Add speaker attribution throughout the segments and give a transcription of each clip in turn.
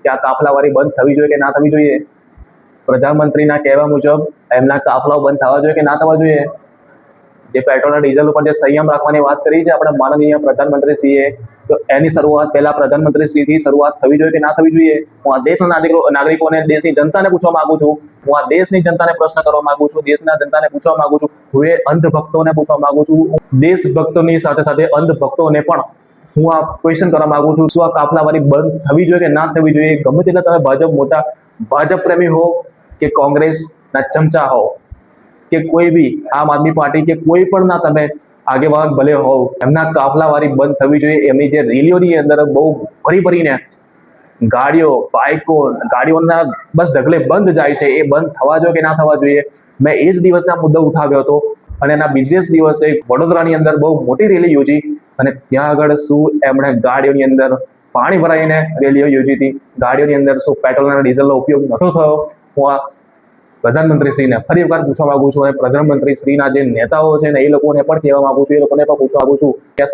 Speaker 1: ત્યાં કાફલાવારી બંધ થવી જોઈએ કે ના થવી જોઈએ? પ્રધાનમંત્રીના કહેવા મુજબ એમના કાફલાઓ બંધ થવા જોઈએ કે ના થવા જોઈએ? જે પેટ્રોલ અને ડીઝલ ઉપર જે સંયમ રાખવાની વાત કરી છે આપણે માનનીય પ્રધાનમંત્રીશ્રીએ, તો એની શરૂઆત પહેલા પ્રધાનમંત્રીશ્રીથી શરૂઆત થવી જોઈએ કે ના થવી જોઈએ? હું આ દેશના નાગરિકોને, દેશની જનતાને પૂછવા માંગુ છું. હું આ દેશની જનતાને પ્રશ્ન કરવા માંગુ છું, દેશના જનતાને પૂછવા માંગુ છું. હું એ અંધભક્તોને પૂછવા માંગુ છું, દેશભક્તોની સાથે સાથે અંધભક્તોને પણ હું આ ક્વેશ્ચન કરવા માંગુ છું. શું આ કાફલાવારી બંધ થવી જોઈએ કે ના થવી જોઈએ? ગમે તેટલા તમે મોટા ભાજપ પ્રેમી હો કે કોંગ્રેસના ચમચા હો કે કોઈ બી આમ આદમી પાર્ટી કે કોઈ પણ ના તમે આગેવાન ભલે હોવ, એમના કાફલાવારી બંધ થવી જોઈએ. એમની જે રેલીઓની અંદર બહુ ભરીને ગાડીઓ, બાઇકો, ગાડીઓના બસ ઢગલે બંધ જાય છે, એ બંધ થવા જોઈએ કે ના થવા જોઈએ? મેં એ જ દિવસે આ મુદ્દો ઉઠાવ્યો હતો અને એના બીજે જ દિવસે વડોદરાની અંદર બહુ મોટી રેલી યોજી અને ત્યાં આગળ શું એમણે ગાડીઓની અંદર પાણી ભરાઈને રેલીઓ યોજી હતી? ગાડીઓની અંદર શું પેટ્રોલ અને ડીઝલનો ઉપયોગ નહોતો થયો? હું આ પ્રધાનમંત્રીશ્રીને ફરી વખત પૂછવા માંગુ છું અને પ્રધાનમંત્રીશ્રીના જે નેતાઓ છે ને એ લોકોને પણ કહેવા માંગુ છું, એ લોકોને પણ પૂછવા માંગુ છું કે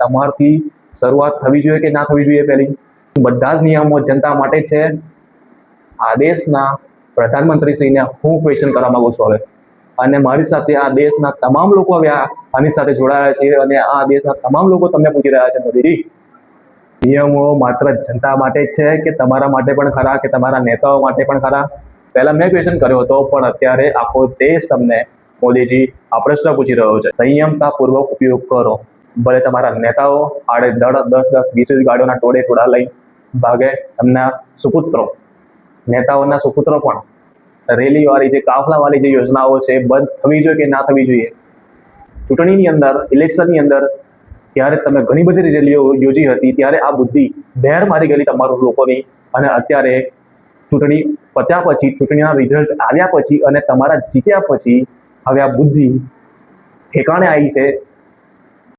Speaker 1: તમારથી શરૂઆત થવી જોઈએ કે ના થવી જોઈએ? પહેલી બધા જ નિયમો જનતા માટે જ છે. આ દેશના પ્રધાનમંત્રીશ્રીને હું ક્વેશ્ચન કરવા માંગુ છું હવે, અને મારી સાથે આ દેશના તમામ લોકો હવે આની સાથે જોડાયા છે અને આ દેશના તમામ લોકો તમને પૂછી રહ્યા છે, મોદીજી, નિયમો માત્ર જનતા માટે જ છે કે તમારા માટે પણ ખરા, કે તમારા નેતાઓ માટે પણ ખરા? પહેલા મેં ક્વેશ્ચન કર્યો હતો, પણ અત્યારે આખો દેશ તમને, મોદીજી, આ પ્રશ્ન પૂછી રહ્યો છે. સંયમતાપૂર્વક ઉપયોગ કરો. ભલે તમારા નેતાઓ આડેધડ 10-20 ગાડીઓના ટોળા લઈ ભાગે, એમના સુપુત્રો, નેતાઓના સુપુત્રો પણ રેલીવાળી જે કાફલાવાળી જે યોજનાઓ છે બંધ થવી જોઈએ કે ના થવી જોઈએ? ચૂંટણીની અંદર, ઇલેક્શનની અંદર ત્યારે તમે ઘણી બધી રેલીઓ યોજી હતી, ત્યારે આ બુદ્ધિ બહેર મારી ગયેલી તમારું લોકોની, અને અત્યારે ચૂંટણી પત્યા પછી, ચૂંટણીના રિઝલ્ટ આવ્યા પછી અને તમારા જીત્યા પછી હવે આ બુદ્ધિ ઠેકાણે આવી છે